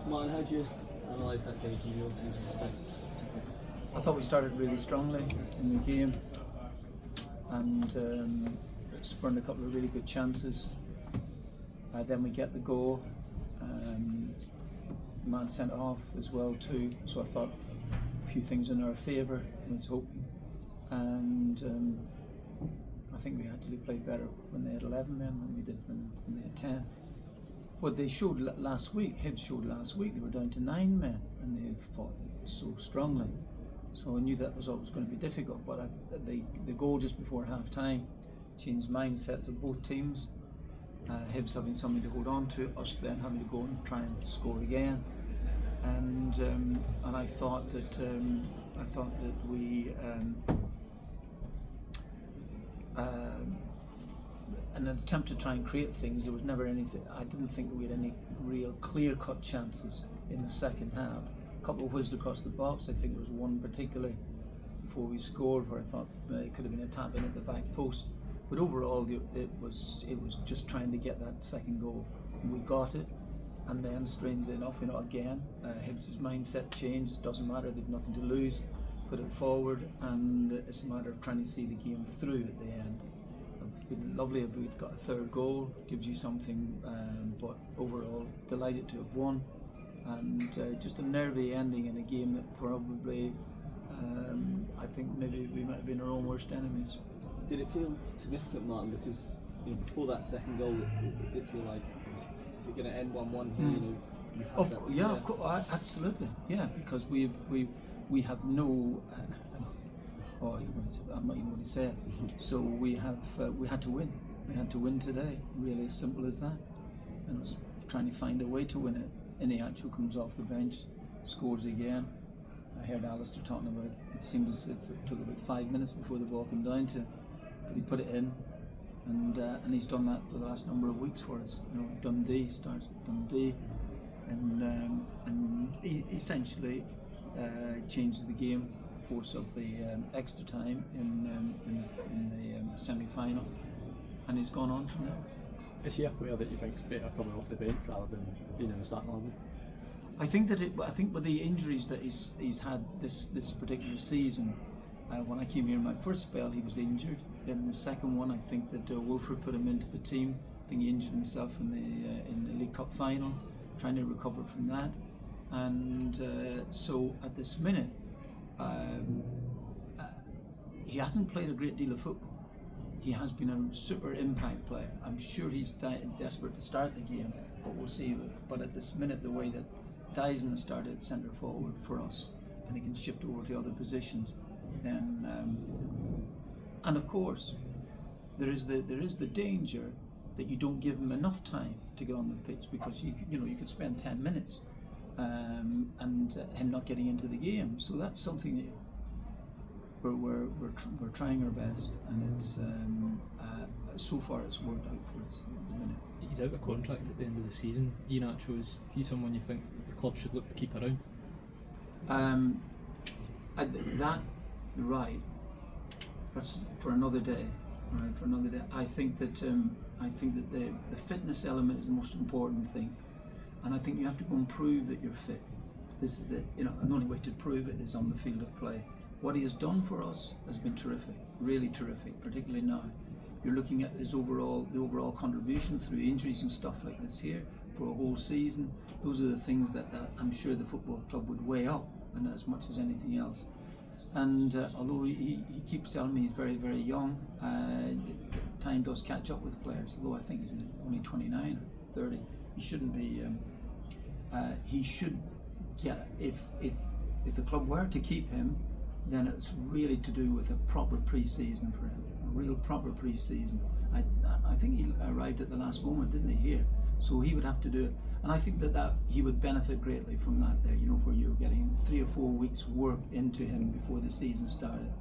Martin, how do you analyse that game from your team's perspective? I thought we started really strongly in the game and spurned a couple of really good chances. Then we get the goal. Man sent off as well too, so I thought a few things in our favour, I was hoping. And I think we actually played better when they had 11 men than we did when they had 10. What they showed last week, Hibs showed last week, they were down to 9 men and they fought so strongly. So I knew that was always going to be difficult, but the goal just before half time changed mindsets of both teams. Hibs having something to hold on to, us then having to go and try and score again. And I thought that we an attempt to try and create things. There was never anything. I didn't think that we had any real clear-cut chances in the second half. A couple whizzed across the box. I think there was one particularly before we scored where I thought it could have been a tap in at the back post. But overall, it was just trying to get that second goal. We got it, and then strangely enough, again, Hibs' mindset changed. It doesn't matter; they've nothing to lose. Put it forward, and it's a matter of trying to see the game through at the end. It'd been lovely if we'd got a third goal. Gives you something, but overall, delighted to have won, and just a nervy ending in a game that probably, I think maybe we might have been our own worst enemies. Did it feel significant, Martin? Because before that second goal, it did feel like is it going to end 1-1 here? Of course, absolutely, yeah. Because we have no. I'm not even going to say it. So we had to win. We had to win today. Really as simple as that. And I was trying to find a way to win it. Iniacho comes off the bench, scores again. I heard Alistair talking about it seemed as if it took about 5 minutes before the ball came down to. But he put it in, and he's done that for the last number of weeks for us. Dundee starts at Dundee, and he essentially changes the game. Force of the extra time in the semi-final, and he's gone on from there. Is he a player that you think is better coming off the bench rather than being in the starting line? I think with the injuries that he's had this particular season, when I came here in my first spell, he was injured. In the second one, I think that Wilfred put him into the team. I think he injured himself in the League Cup final, trying to recover from that. And so at this minute, he hasn't played a great deal of football. He has been a super impact player. I'm sure he's desperate to start the game, but we'll see. But at this minute, the way that Dyson has started at centre forward for us, and he can shift over to other positions, then and of course there is the danger that you don't give him enough time to get on the pitch, because you could spend 10 minutes and him not getting into the game. So that's something that we're trying our best, and it's so far it's worked out for us at the minute. He's out of contract at the end of the season. Iheanacho, is he someone you think the club should look to keep around? That's for another day. Right, for another day. I think that the fitness element is the most important thing, and I think you have to go and prove that you're fit. This is it. And the only way to prove it is on the field of play. What he has done for us has been terrific, really terrific. Particularly now, you're looking at the overall contribution through injuries and stuff like this here for a whole season. Those are the things that I'm sure the football club would weigh up, and as much as anything else. And although he keeps telling me he's very, very young, time does catch up with players. Although I think he's only 29 or 30, he shouldn't be. He should get, if the club were to keep him, then it's really to do with a proper pre-season for him, a real proper pre-season. I think he arrived at the last moment, didn't he, here? So he would have to do it. And I think that he would benefit greatly from that there, where you're getting 3 or 4 weeks work into him before the season started,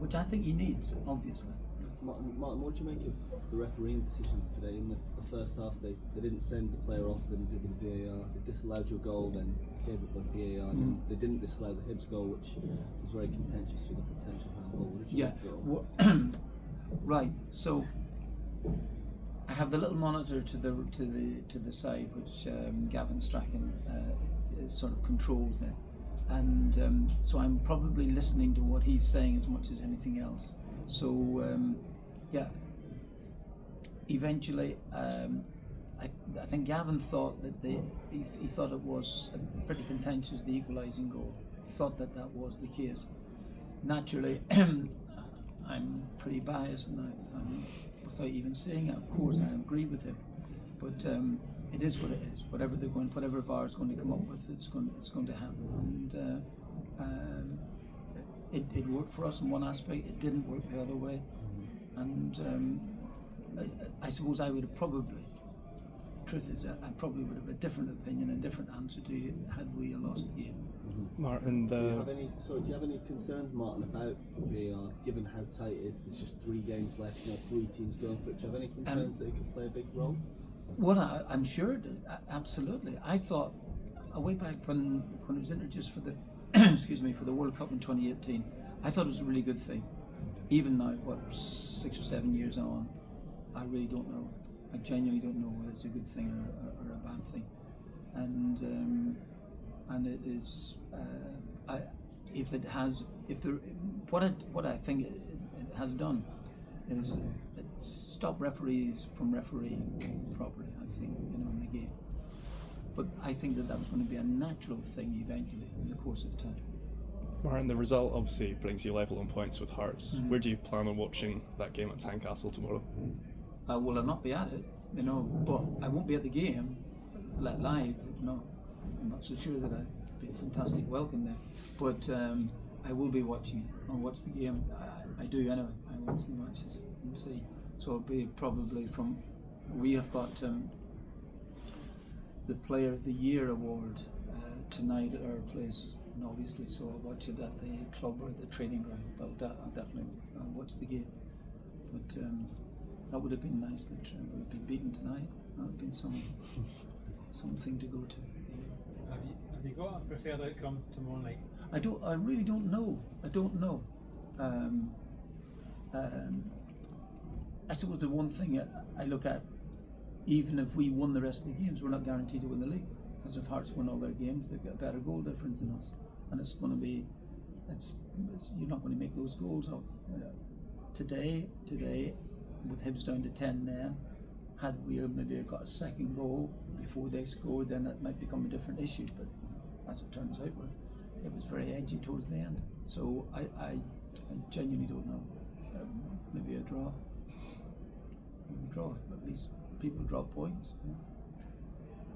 which I think he needs, obviously. Martin, what do you make of the refereeing decisions today? In the first half, they didn't send the player off, they did with the VAR, they disallowed your goal, then gave it the VAR, and they didn't disallow the Hibs goal, which was very contentious with a potential handball. What did you think? Right, so I have the little monitor to the side, which Gavin Strachan sort of controls there, and so I'm probably listening to what he's saying as much as anything else. So yeah, eventually I think Gavin thought that he thought it was pretty contentious, the equalising goal. He thought that was the case. Naturally, I'm pretty biased, and I'm, without even saying it, of course, I agree with him. But it is what it is. Whatever VAR is going to come up with, it's going to happen. And it worked for us in one aspect. It didn't work the other way. And I suppose I would have probably. The truth is, I probably would have a different opinion, a different answer to you had we lost the game. Martin, do you have any concerns, Martin, about VAR, given how tight it is? There's just 3 games left, 3 teams going for it. Do you have any concerns that it could play a big role? Well, I'm sure it did. Absolutely. I thought, way back when it was introduced for the for the World Cup in 2018, I thought it was a really good thing. Even now, 6 or 7 years on, I really don't know. I genuinely don't know whether it's a good thing or a bad thing. And it is, what I think it has done is it's stopped referees from refereeing properly, I think, in the game. But I think that was going to be a natural thing eventually in the course of time. Martin, the result obviously brings you level on points with Hearts. Where do you plan on watching that game at Tynecastle tomorrow? Will I not be at it, but I won't be at the game live. No, I'm not so sure that I'd be a fantastic welcome there. But I will be watching it. I'll watch the game. I do anyway. I watch the matches and see. So it'll be probably we have got the Player of the Year award tonight at our place, and obviously, so I'll watch it at the club or the training ground. But I'll definitely watch the game. But that would have been nice that we would be beaten tonight. That would have been something to go to. Have you got a preferred outcome tomorrow night? I really don't know. I don't know. I suppose the one thing I look at, even if we won the rest of the games, we're not guaranteed to win the league. Because if Hearts win all their games, they've got a better goal difference than us, and it's going to be, you're not going to make those goals up. Today, with Hibs down to 10 men, had we maybe got a second goal before they scored, then it might become a different issue. But as it turns out, it was very edgy towards the end. So I genuinely don't know. Maybe a draw. But at least people drop points.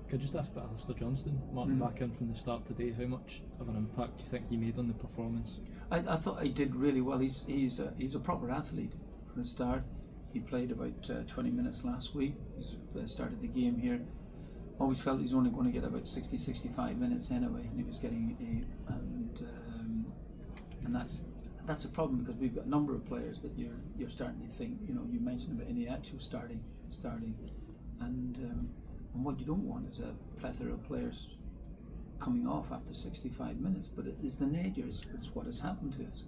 Could I just ask about Alistair Johnston, Martin, back in from the start today? How much of an impact do you think he made on the performance? I thought he did really well. He's a proper athlete for a start. He played about 20 minutes last week. He's started the game here. Always felt he's only going to get about 60-65 minutes anyway, and he was getting and that's a problem, because we've got a number of players that you're starting to think. You mentioned about Iniacho starting, and what you don't want is a plethora of players coming off after 65 minutes. But it is the nature. It's what has happened to us,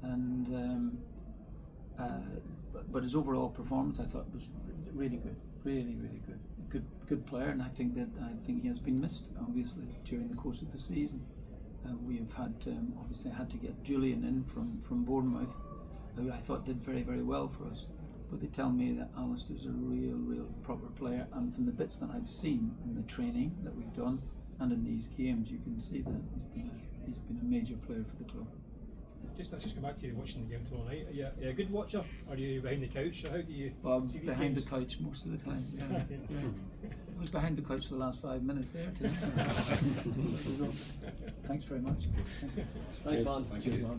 and. But his overall performance, I thought, was really good, really good, good player, and I think he has been missed, obviously, during the course of the season. We have had obviously had to get Julian in from Bournemouth, who I thought did very, very well for us. But they tell me that Alistair's a real proper player, and from the bits that I've seen in the training that we've done and in these games, you can see that he's been a major player for the club. Let's just go back to you watching the game tomorrow night. Are you a good watcher? Or are you behind the couch? Or how do you see these behind games? the couch most of the time. Yeah. I was behind the couch for the last 5 minutes there. Thanks very much. Thanks, man. Cheers.